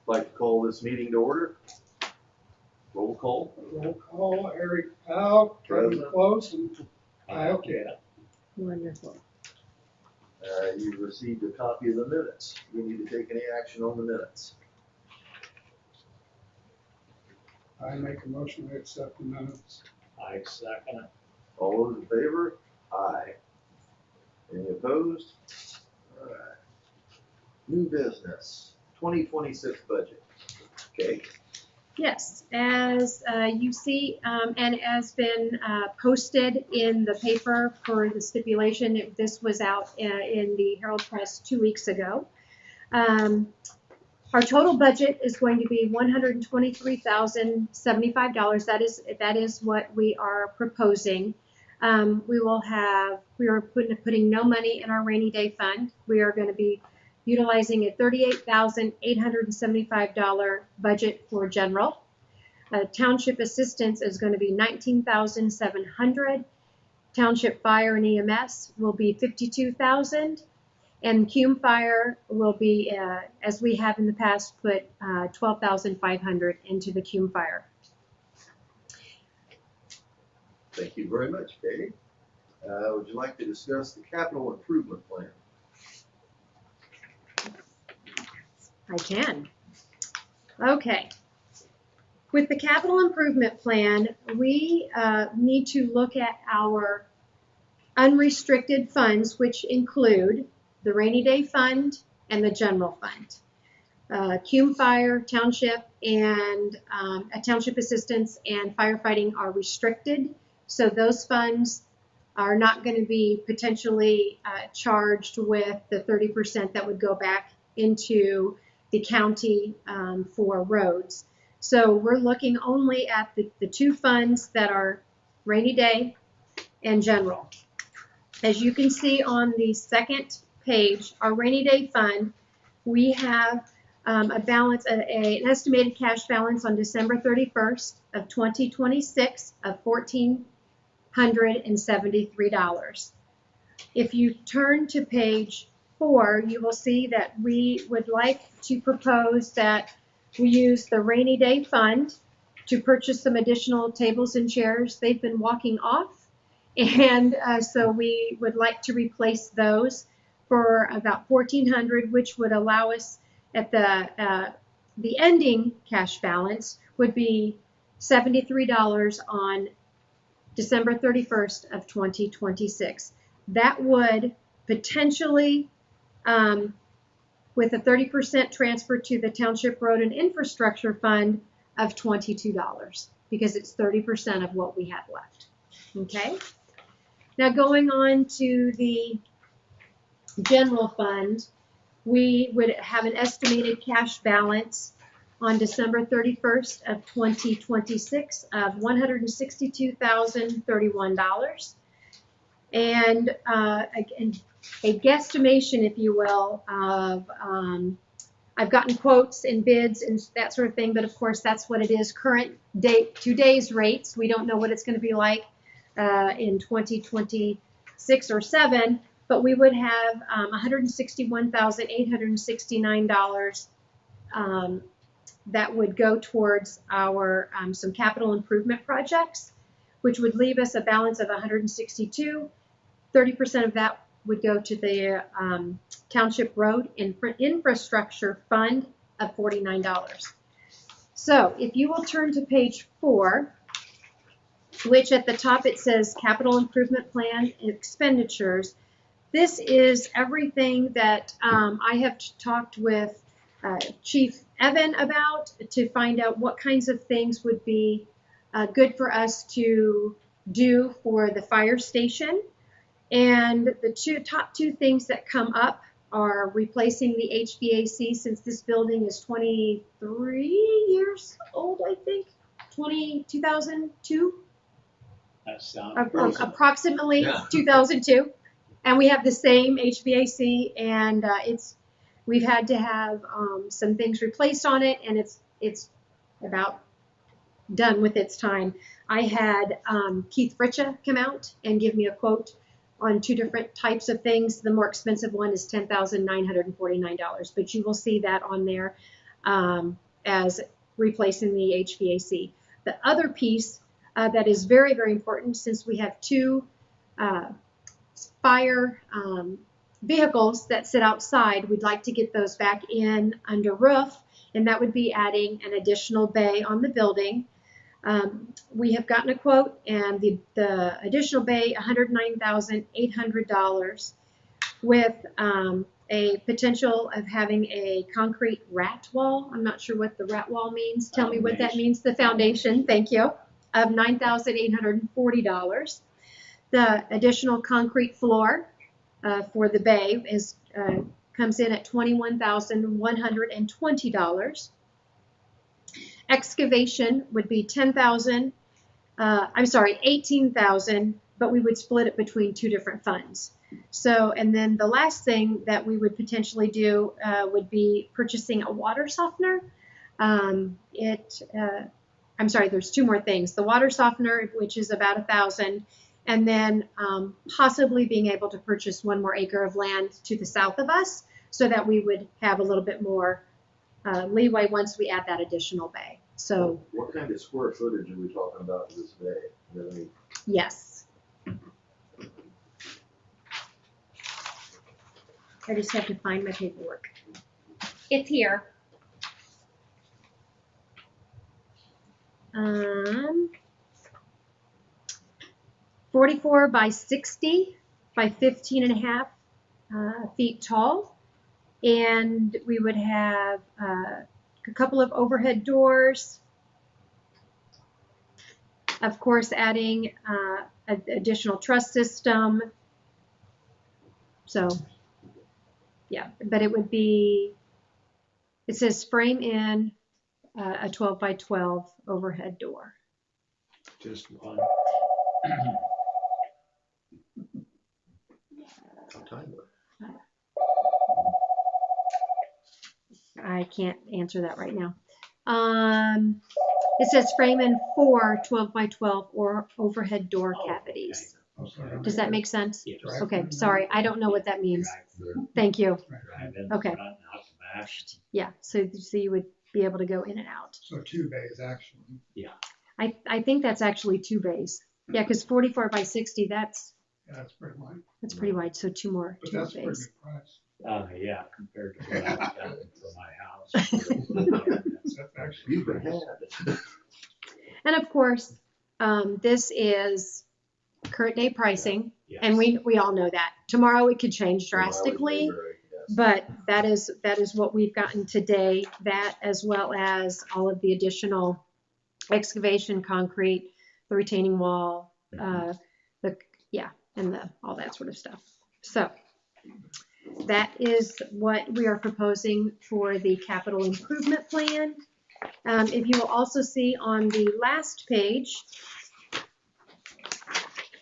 Like to call this meeting to order. Roll call. Roll call, Eric Powell, Kevin Present. Close, and Kyle Gadd. Wonderful. You've received a copy of the minutes. We need to take any action on the minutes. I make a motion to accept the minutes. I second it. All those in favor? Aye. Any opposed? All right. New business, 2026 budget. Okay. Yes, as you see, and has been posted in the paper for the stipulation, this was out in the Herald Press 2 weeks ago. Our total budget is going to be $123,075. That is what we are proposing. We are putting no money in our rainy day fund. We are going to be utilizing a $38,875 budget for general. Township assistance is going to be $19,700. Township fire and EMS will be $52,000. And Cume Fire will be, as we have in the past, put $12,500 into the Cume Fire. Thank you very much, Katie. Would you like to discuss the capital improvement plan? I can. Okay. With the capital improvement plan, we need to look at our unrestricted funds, which include the rainy day fund and the general fund. Cume Fire, Township, and Township assistance and firefighting are restricted, so those funds are not going to be potentially charged with the 30% that would go back into the county for roads. So we're looking only at the two funds that are rainy day and general. As you can see on the second page, our rainy day fund, we have a balance, an estimated cash balance on December 31st of 2026 of $1,473. If you turn to page 4, you will see that we would like to propose that we use the rainy day fund to purchase some additional tables and chairs. They've been walking off, and so we would like to replace those for about $1,400, which would allow us at the ending cash balance would be $73 on December 31st of 2026. That would potentially, with a 30% transfer to the Township Road and Infrastructure Fund of $22, because it's 30% of what we have left. Okay? Now going on to the general fund, we would have an estimated cash balance on December 31st of 2026 of $162,031. And a guesstimation, if you will, of I've gotten quotes and bids and that sort of thing, but of course that's what it is, current date, today's rates. We don't know what it's going to be like in 2026 or 7, but we would have $161,869 that would go towards our some capital improvement projects, which would leave us a balance of $162,000. 30% of that would go to the Township Road Infrastructure Fund of $49. So if you will turn to page 4, which at the top it says Capital Improvement Plan Expenditures, this is everything that I have talked with Chief Evan about to find out what kinds of things would be good for us to do for the fire station. And the top two things that come up are replacing the HVAC, since this building is 23 years old, I think, 2002, That sounds approximately Yeah. 2002. And we have the same HVAC, and we've had to have some things replaced on it, and it's about done with its time. I had Keith Fritcha come out and give me a quote on two different types of things. The more expensive one is $10,949, but you will see that on there as replacing the HVAC. The other piece that is very, very important, since we have two fire vehicles that sit outside, we'd like to get those back in under roof, and that would be adding an additional bay on the building. We have gotten a quote, and the additional bay, $109,800, with a potential of having a concrete rat wall. I'm not sure what the rat wall means. Tell me what that means. The foundation, thank you, of $9,840. The additional concrete floor for the bay comes in at $21,120. Excavation would be $18,000, but we would split it between two different funds. So, and then the last thing that we would potentially do would be purchasing a water softener. There's two more things. The water softener, which is about $1,000, and then possibly being able to purchase one more acre of land to the south of us, so that we would have a little bit more leeway once we add that additional bay. So, what kind of square footage are we talking about in this bay? Really? yes. I just have to find my paperwork. It's here. 44 by 60 by 15 and a half feet tall. And we would have a couple of overhead doors. Of course, adding an additional truss system. So, yeah, but it would be, it says frame in a 12 by 12 overhead door. Just one. I can't answer that right now. It says frame in 4 12 by 12 or overhead door cavities. Okay. Does that make sense? Yes. Okay, sorry, I don't know what that means. Drive Thank you. in Okay. front, out the back. Yeah, so you would be able to go in and out. So 2 bays actually. I think that's actually 2 bays. Yeah, because 44 by 60, that's Yeah, that's pretty wide. pretty wide. So two more But that's a pretty bays. good price. Yeah, compared to what I've done for my house. That's actually. You've been had. And of course, this is current day pricing, Yes. and we all know that. Tomorrow it could change drastically, but that is what we've gotten today. That, as well as all of the additional excavation, concrete, the retaining wall, and all that sort of stuff. So that is what we are proposing for the capital improvement plan. If you will also see on the last page,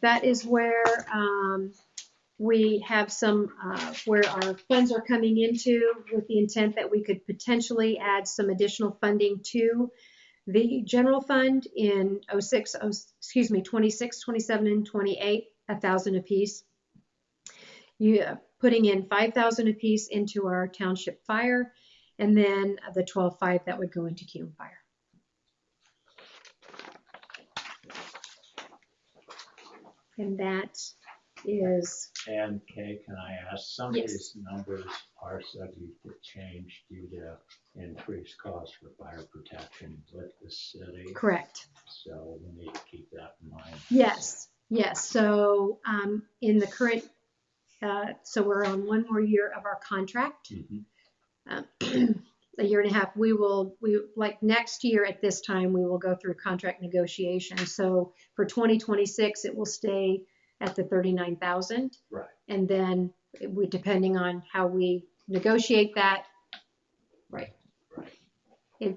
that is where we have some where our funds are coming into, with the intent that we could potentially add some additional funding to the general fund in 26, 27, and 28, $1,000 apiece. Putting in $5,000 apiece into our township fire, and then the 12.5 that would go into Cume Fire. And that is. And Kay, can I ask, some of Yes. these numbers are subject to change due to increased costs for fire protection with the city. Correct. So we need to keep that in mind. Yes. So in the current, so we're on one more year of our contract. Mhm. A year and a half. We like next year at this time, we will go through contract negotiations. So for 2026, it will stay at the 39,000. Right. And then depending on how we negotiate that, right.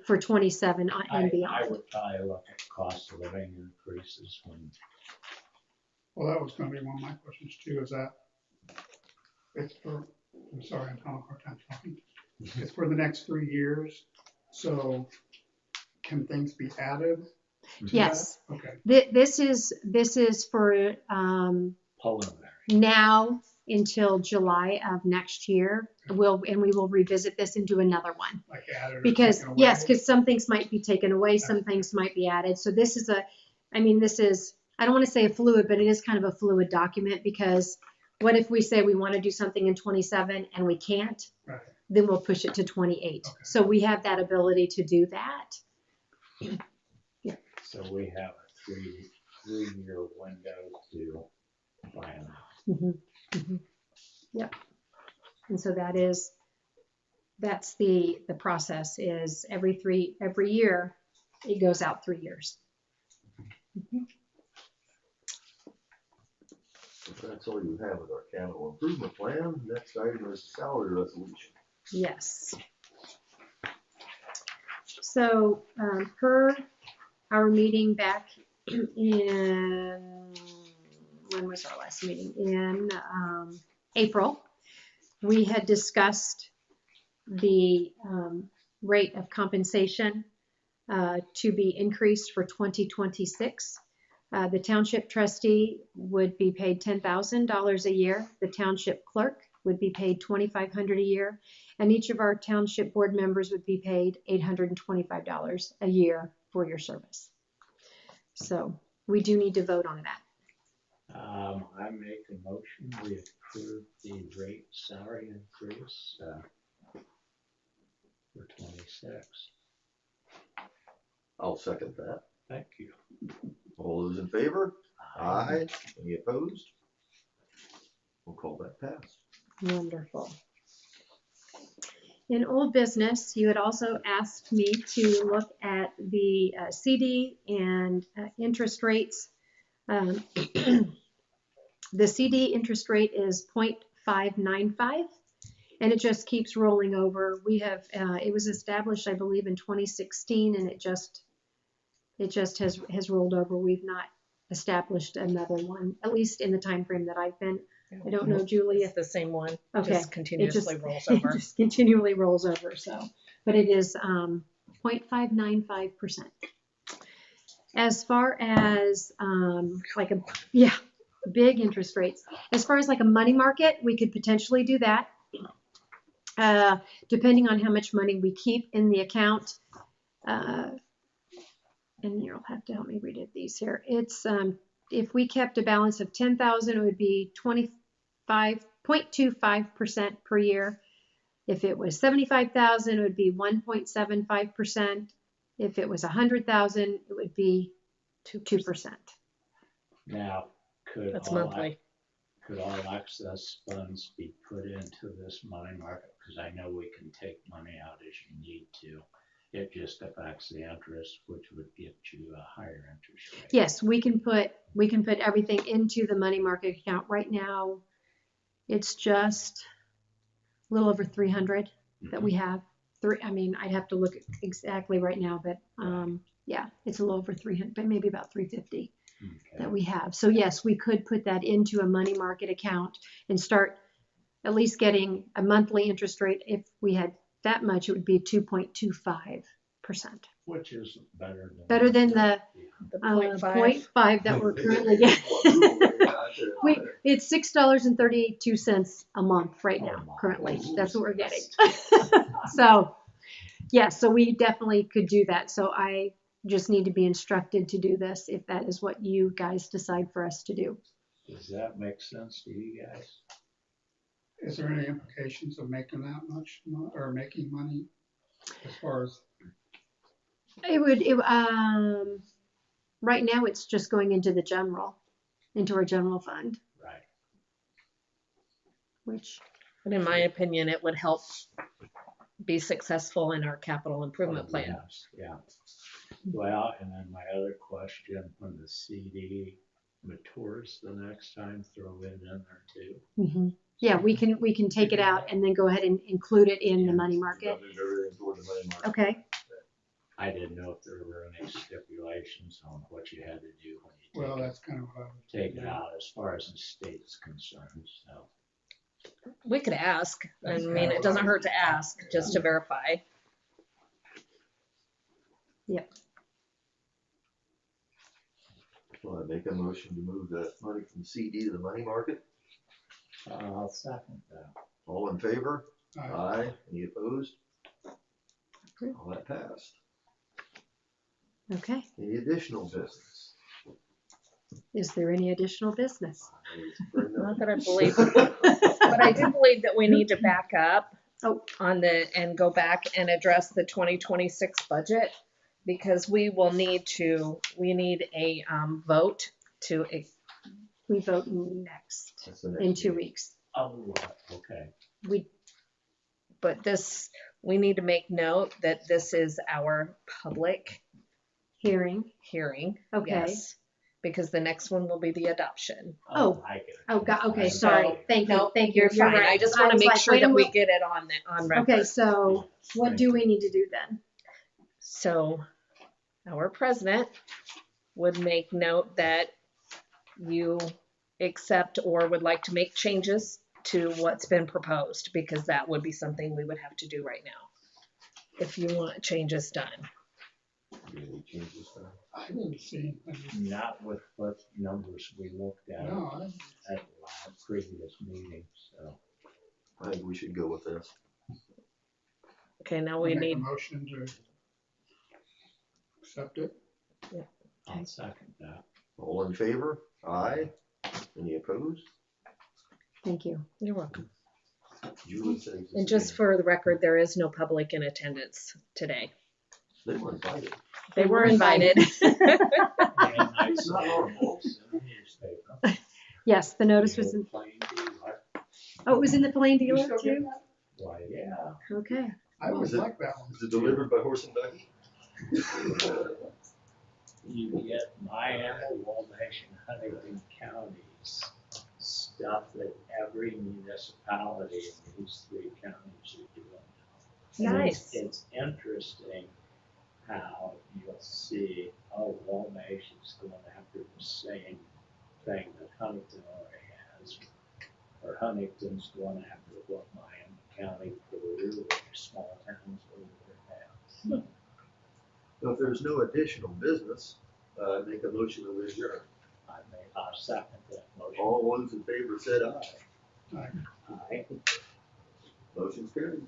For 27 and I beyond. would probably look at cost of living increases when. Well, that was gonna be one of my questions too, is that it's for, I'm sorry, I'm having a hard time talking. It's for the next 3 years, so can things be added to Yes. that? Okay. This is for Preliminary. now until July of next year. And we will revisit this and do another one. Like added or Because, taken away? yes, because some things might be taken away, some things might be added. So this is I don't want to say a fluid, but it is kind of a fluid document, because what if we say we want to do something in 27 and we can't? Right. Then we'll push it to 28. Okay. So we have that ability to do that. So we have a three-year window to plan. Yep. And so that's the process is every year it goes out 3 years. If that's all you have with our capital improvement plan, next item is salary resolution. Yes. So per our meeting back in, when was our last meeting? In April, we had discussed the rate of compensation to be increased for 2026. The township trustee would be paid $10,000 a year. The township clerk would be paid $2,500 a year, and each of our township board members would be paid $825 a year for your service. So we do need to vote on that. I make a motion, we approve the rate salary increase for 26. I'll second that. Thank you. All those in favor? Aye. Any opposed? We'll call that passed. Wonderful. In old business, you had also asked me to look at the CD and interest rates. The CD interest rate is 0.595, and it just keeps rolling over. We have, it was established, I believe, in 2016, and it just has rolled over. We've not established another one, at least in the time frame that I've been. I don't know, Julie, It's the same one. Okay. Just continuously rolls It over. just continually rolls over. So, but it is 0.595%. As far as big interest rates. As far as like a money market, we could potentially do that. Depending on how much money we keep in the account. And you'll have to help me read these here. It's if we kept a balance of 10,000, it would be 0.25% per year. If it was 75,000, it would be 1.75%. If it was 100,000, it would be 2%. Now, That's monthly. could all excess funds be put into this money market? Because I know we can take money out as you need to. It just affects the interest, which would get you a higher interest rate. Yes, we can put everything into the money market account. Right now, it's just a little over 300 that we have. I'd have to look exactly right now, but yeah, it's a little over 300, but maybe about 350 that we have. So yes, we could put that into a money market account and start at least getting a monthly interest rate. If we had that much, it would be 2.25%. Which is better than the The 0.5. 0.5 that we're currently getting. It's $6.32 a month right now, currently. That's what we're getting. So, yeah, so we definitely could do that. So I just need to be instructed to do this if that is what you guys decide for us to do. Does that make sense to you guys? Is there any implications of making that much or making money as far as? Right now it's just going into our general fund. Right. But in my opinion, it would help be successful in our capital improvement plan. Yes, yeah. Well, and then my other question, when the CD matures the next time, throw it in there too. Mm-hmm. Yeah, we can take it out and then go ahead and include it in the money market. Okay. I didn't know if there were any stipulations on what you had to do when you Well, that's kind of what I would take it out as far as the state's concerned. So We could ask. I mean, it doesn't hurt to ask just to verify. Yep. Well, I make a motion to move the money from CD to the money market. I'll second that. All in favor? Aye. Any opposed? Approved. All that passed. Okay, Any additional business? is there any additional business? Not that I believe, but I do believe that we need to back up Oh. and go back and address the 2026 budget, because we need a vote to, We vote next, That's the next in 2 meeting. weeks. Oh, okay. but we need to make note that this is our public Hearing, hearing. Okay. Yes, because the next one will be the adoption. Oh. I get it. oh, God, okay, I'm sorry, thank you, No, thank you. you're fine. right. I just want to was make like, sure wait a that we minute. get it on record. Okay, so what Thank do you. we need to do then? So our president would make note that you accept or would like to make changes to what's been proposed, because that would be something we would have to do right now if you want changes done. Any changes there? I didn't see anything. Not with what numbers we looked at No, at the previous meeting, so. I think we should go with this. Okay, now I'll we make a need, motion to accept it. I'll second that. All in favor? Aye. Any opposed? Thank you. you're welcome. Julie says this And just again. for the record, there is no public in attendance today. They were invited. They were invited. And I saw it in the newspaper. Yes, the notice was in, Plain dealer. oh, it was in the Plain You Dealer still get too? that? Why, yeah. Okay, I always Is it- like that one. Is it delivered by horse and buggy? You get Miami, Wabash, and Huntington counties, stuff that every municipality in these three counties are doing now. Nice. It's interesting how you'll see, oh, Wabash is going after the same thing that Huntington already has, or Huntington's going after what Miami County, Peru, or small towns over there have. If there's no additional business, make a motion to adjourn. I second that motion. All those in favor said aye. Aye. Aye. Motion's carried.